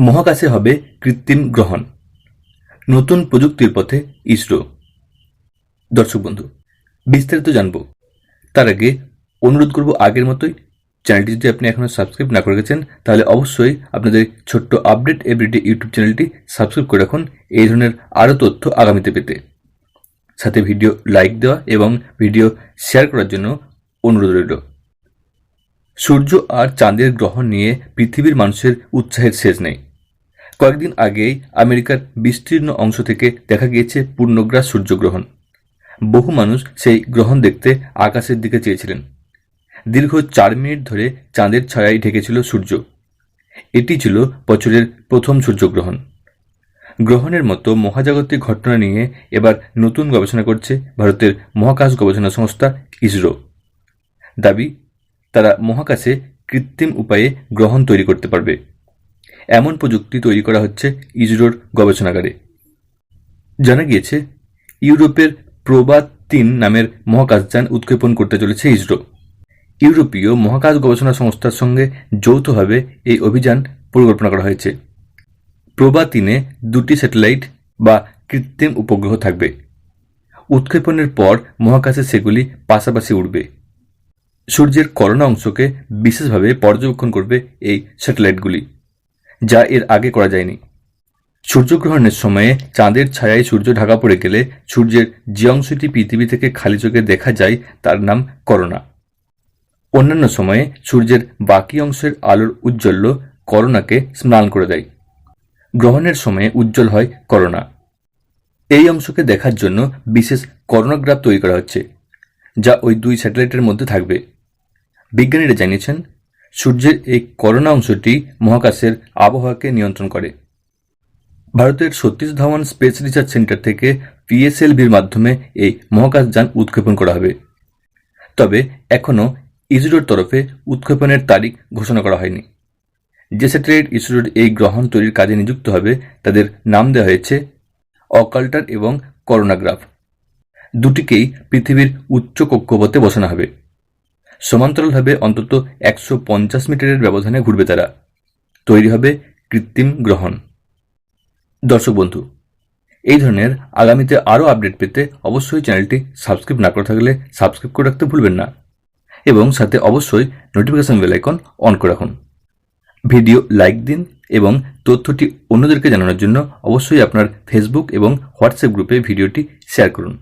মহাকাশে হবে কৃত্রিম গ্রহণ, নতুন প্রযুক্তির পথে ইসরো। দর্শক বন্ধু, বিস্তারিত জানব তার আগে অনুরোধ করব আগের মতোই চ্যানেলটি যদি আপনি এখনও সাবস্ক্রাইব না করে গেছেন তাহলে অবশ্যই আপনাদের ছোট্ট আপডেট এভরিডে ইউটিউব চ্যানেলটি সাবস্ক্রাইব করে রাখুন এই ধরনের আরও তথ্য আগামীতে পেতে। সাথে ভিডিও লাইক দেওয়া এবং ভিডিও শেয়ার করার জন্য অনুরোধ রইল। সূর্য আর চাঁদের গ্রহণ নিয়ে পৃথিবীর মানুষের উৎসাহের শেষ নেই। কয়েকদিন আগেই আমেরিকার বিস্তীর্ণ অংশ থেকে দেখা গিয়েছে পূর্ণগ্রাস সূর্যগ্রহণ। বহু মানুষ সেই গ্রহণ দেখতে আকাশের দিকে চেয়েছিলেন। দীর্ঘ 4 মিনিট ধরে চাঁদের ছায়ায় ঢেকেছিল সূর্য। এটি ছিল বছরের প্রথম সূর্যগ্রহণ। গ্রহণের মতো মহাজাগতিক ঘটনা নিয়ে এবার নতুন গবেষণা করছে ভারতের মহাকাশ গবেষণা সংস্থা ইসরো। দাবি, তারা মহাকাশে কৃত্রিম উপায়ে গ্রহণ তৈরি করতে পারবে। এমন প্রযুক্তি তৈরি করা হচ্ছে ইসরোর গবেষণাগারে। জানা গিয়েছে, ইউরোপের প্রবাদ 3 নামের মহাকাশযান উৎক্ষেপণ করতে চলেছে ইসরো। ইউরোপীয় মহাকাশ গবেষণা সংস্থার সঙ্গে যৌথভাবে এই অভিযান পরিকল্পনা করা হয়েছে। প্রবাদ 3-এ 2টি স্যাটেলাইট বা কৃত্রিম উপগ্রহ থাকবে। উৎক্ষেপণের পর মহাকাশে সেগুলি পাশাপাশি উড়বে। সূর্যের করোনা অংশকে বিশেষভাবে পর্যবেক্ষণ করবে এই স্যাটেলাইটগুলি, যা এর আগে করা যায়নি। সূর্যগ্রহণের সময়ে চাঁদের ছায়ায় সূর্য ঢাকা পড়ে গেলে সূর্যের যে অংশটি পৃথিবী থেকে খালি চোখে দেখা যায় তার নাম করোনা। অন্যান্য সময়ে সূর্যের বাকি অংশের আলোর উজ্জ্বল্য করোনাকে স্নান করে দেয়। গ্রহণের সময়ে উজ্জ্বল হয় করোনা। এই অংশকে দেখার জন্য বিশেষ করোনাগ্রাফ তৈরি করা হচ্ছে, যা ওই 2 স্যাটেলাইটের মধ্যে থাকবে। বিজ্ঞানীরা জানিয়েছেন, সূর্যের এই করোনা অংশটি মহাকাশের আবহাওয়াকে নিয়ন্ত্রণ করে। ভারতের Satish Dhawan space research centre থেকে পিএসএলভির মাধ্যমে এই মহাকাশযান উৎক্ষেপণ করা হবে। তবে এখনও ইসরোর তরফে উৎক্ষেপণের তারিখ ঘোষণা করা হয়নি। যে স্যাটেলাইট ইসরোর এই গ্রহণ তৈরির কাজে নিযুক্ত হবে তাদের নাম দেওয়া হয়েছে অকাল্টার এবং করোনাগ্রাফ। দুটিকেই পৃথিবীর উচ্চ কক্ষপথে বসানো হবে। সমান্তরালভাবে অন্তত 150 মিটারের ব্যবধানে ঘুরবে তারা। তৈরি হবে কৃত্রিম গ্রহণ। দর্শক বন্ধু, এই ধরনের আগামীতে আরও আপডেট পেতে অবশ্যই চ্যানেলটি সাবস্ক্রাইব না করে থাকলে সাবস্ক্রাইব করে রাখতে ভুলবেন না এবং সাথে অবশ্যই নোটিফিকেশন বেল আইকন অন করে রাখুন। ভিডিও লাইক দিন এবং তথ্যটি অন্যদেরকে জানানোর জন্য অবশ্যই আপনার ফেসবুক এবং হোয়াটসঅ্যাপ গ্রুপে ভিডিওটি শেয়ার করুন।